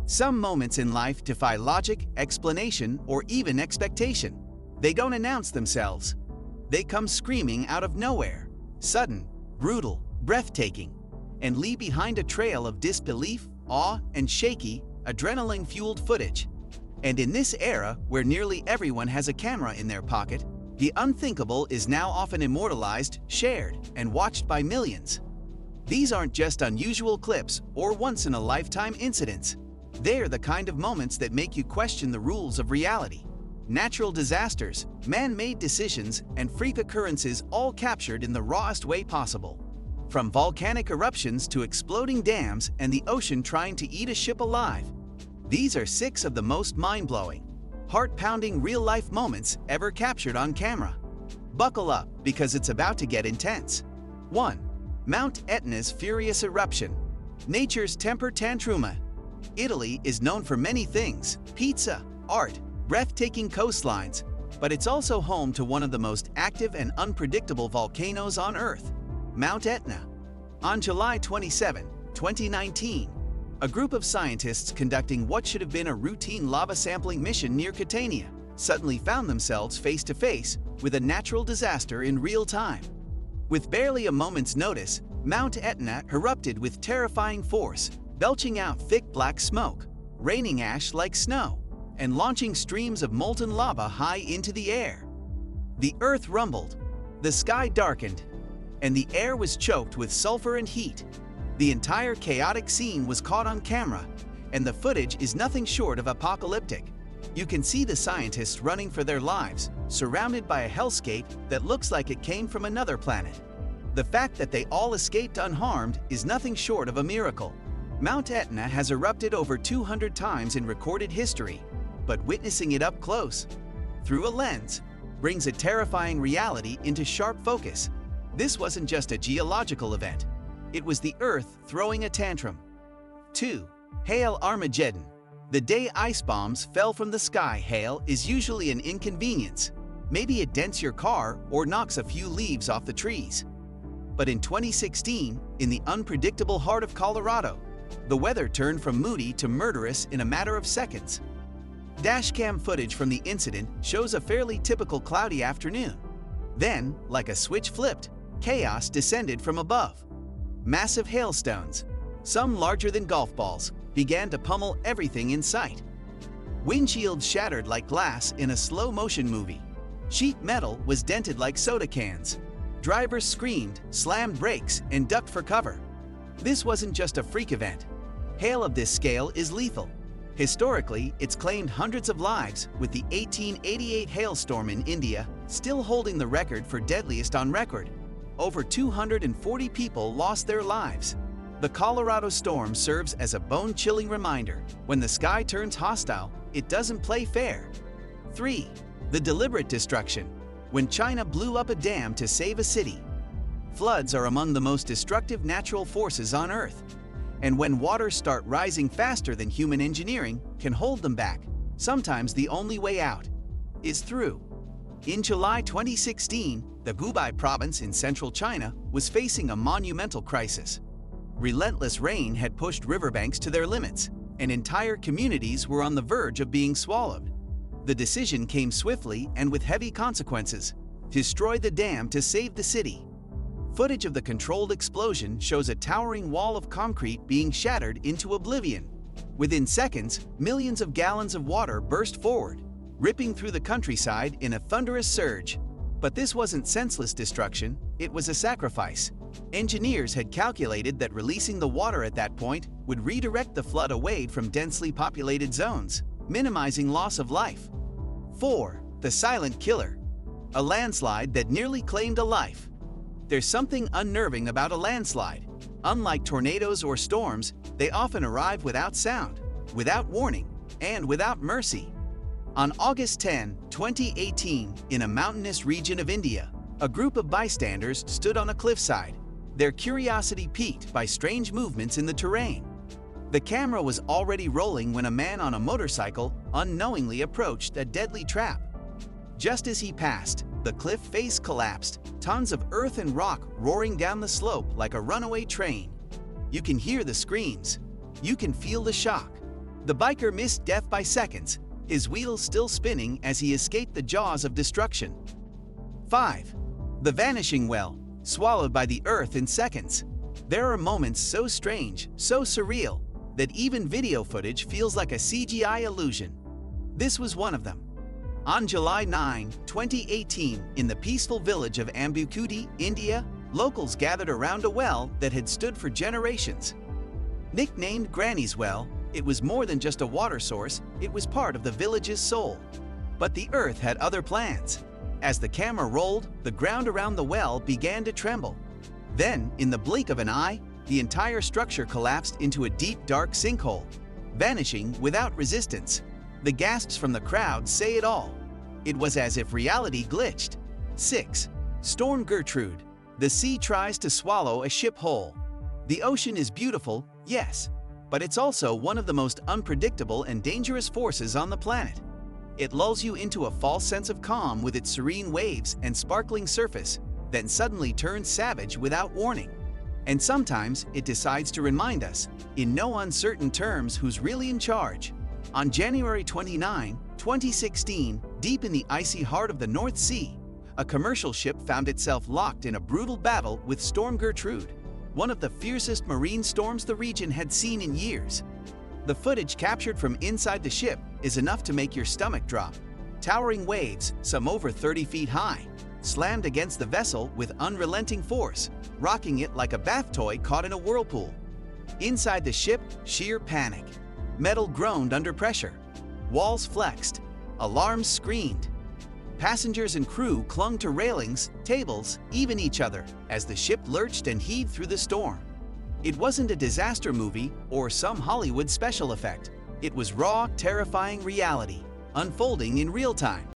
Some moments in life defy logic, explanation, or even expectation. They don't announce themselves. They come screaming out of nowhere, sudden, brutal, breathtaking, and leave behind a trail of disbelief, awe, and shaky, adrenaline-fueled footage. And in this era, where nearly everyone has a camera in their pocket, the unthinkable is now often immortalized, shared, and watched by millions. These aren't just unusual clips or once-in-a-lifetime incidents. They're the kind of moments that make you question the rules of reality. Natural disasters, man-made decisions, and freak occurrences all captured in the rawest way possible. From volcanic eruptions to exploding dams and the ocean trying to eat a ship alive. These are 6 of the most mind-blowing, heart-pounding real-life moments ever captured on camera. Buckle up, because it's about to get intense. 1. Mount Etna's furious eruption. Nature's temper tantrum. Italy is known for many things: pizza, art, breathtaking coastlines, but it's also home to one of the most active and unpredictable volcanoes on Earth, Mount Etna. On July 27, 2019, a group of scientists conducting what should have been a routine lava sampling mission near Catania suddenly found themselves face-to-face with a natural disaster in real time. With barely a moment's notice, Mount Etna erupted with terrifying force, belching out thick black smoke, raining ash like snow, and launching streams of molten lava high into the air. The earth rumbled, the sky darkened, and the air was choked with sulfur and heat. The entire chaotic scene was caught on camera, and the footage is nothing short of apocalyptic. You can see the scientists running for their lives, surrounded by a hellscape that looks like it came from another planet. The fact that they all escaped unharmed is nothing short of a miracle. Mount Etna has erupted over 200 times in recorded history, but witnessing it up close, through a lens, brings a terrifying reality into sharp focus. This wasn't just a geological event. It was the Earth throwing a tantrum. 2. Hail Armageddon. The day ice bombs fell from the sky. Hail is usually an inconvenience. Maybe it dents your car or knocks a few leaves off the trees. But in 2016, in the unpredictable heart of Colorado, the weather turned from moody to murderous in a matter of seconds. Dashcam footage from the incident shows a fairly typical cloudy afternoon. Then, like a switch flipped, chaos descended from above. Massive hailstones, some larger than golf balls, began to pummel everything in sight. Windshields shattered like glass in a slow-motion movie. Sheet metal was dented like soda cans. Drivers screamed, slammed brakes, and ducked for cover. This wasn't just a freak event. Hail of this scale is lethal. Historically, it's claimed hundreds of lives, with the 1888 hailstorm in India still holding the record for deadliest on record. Over 240 people lost their lives. The Colorado storm serves as a bone-chilling reminder: when the sky turns hostile, it doesn't play fair. 3. The deliberate destruction. When China blew up a dam to save a city. Floods are among the most destructive natural forces on Earth. And when waters start rising faster than human engineering can hold them back, sometimes the only way out is through. In July 2016, the Hubei province in central China was facing a monumental crisis. Relentless rain had pushed riverbanks to their limits, and entire communities were on the verge of being swallowed. The decision came swiftly and with heavy consequences: destroy the dam to save the city. Footage of the controlled explosion shows a towering wall of concrete being shattered into oblivion. Within seconds, millions of gallons of water burst forward, ripping through the countryside in a thunderous surge. But this wasn't senseless destruction, it was a sacrifice. Engineers had calculated that releasing the water at that point would redirect the flood away from densely populated zones, minimizing loss of life. 4. The silent killer. A landslide that nearly claimed a life. There's something unnerving about a landslide. Unlike tornadoes or storms, they often arrive without sound, without warning, and without mercy. On August 10, 2018, in a mountainous region of India, a group of bystanders stood on a cliffside, their curiosity piqued by strange movements in the terrain. The camera was already rolling when a man on a motorcycle unknowingly approached a deadly trap. Just as he passed, the cliff face collapsed, tons of earth and rock roaring down the slope like a runaway train. You can hear the screams. You can feel the shock. The biker missed death by seconds, his wheels still spinning as he escaped the jaws of destruction. 5. The vanishing well, swallowed by the earth in seconds. There are moments so strange, so surreal, that even video footage feels like a CGI illusion. This was one of them. On July 9, 2018, in the peaceful village of Ambukudi, India, locals gathered around a well that had stood for generations. Nicknamed Granny's Well, it was more than just a water source, it was part of the village's soul. But the earth had other plans. As the camera rolled, the ground around the well began to tremble. Then, in the blink of an eye, the entire structure collapsed into a deep, dark sinkhole, vanishing without resistance. The gasps from the crowd say it all. It was as if reality glitched. 6. Storm Gertrude. The sea tries to swallow a ship whole. The ocean is beautiful, yes, but it's also one of the most unpredictable and dangerous forces on the planet. It lulls you into a false sense of calm with its serene waves and sparkling surface, then suddenly turns savage without warning. And sometimes it decides to remind us, in no uncertain terms, who's really in charge. On January 29, 2016, deep in the icy heart of the North Sea, a commercial ship found itself locked in a brutal battle with Storm Gertrude, one of the fiercest marine storms the region had seen in years. The footage captured from inside the ship is enough to make your stomach drop. Towering waves, some over 30 feet high, slammed against the vessel with unrelenting force, rocking it like a bath toy caught in a whirlpool. Inside the ship, sheer panic. Metal groaned under pressure. Walls flexed. Alarms screamed. Passengers and crew clung to railings, tables, even each other, as the ship lurched and heaved through the storm. It wasn't a disaster movie or some Hollywood special effect. It was raw, terrifying reality, unfolding in real time.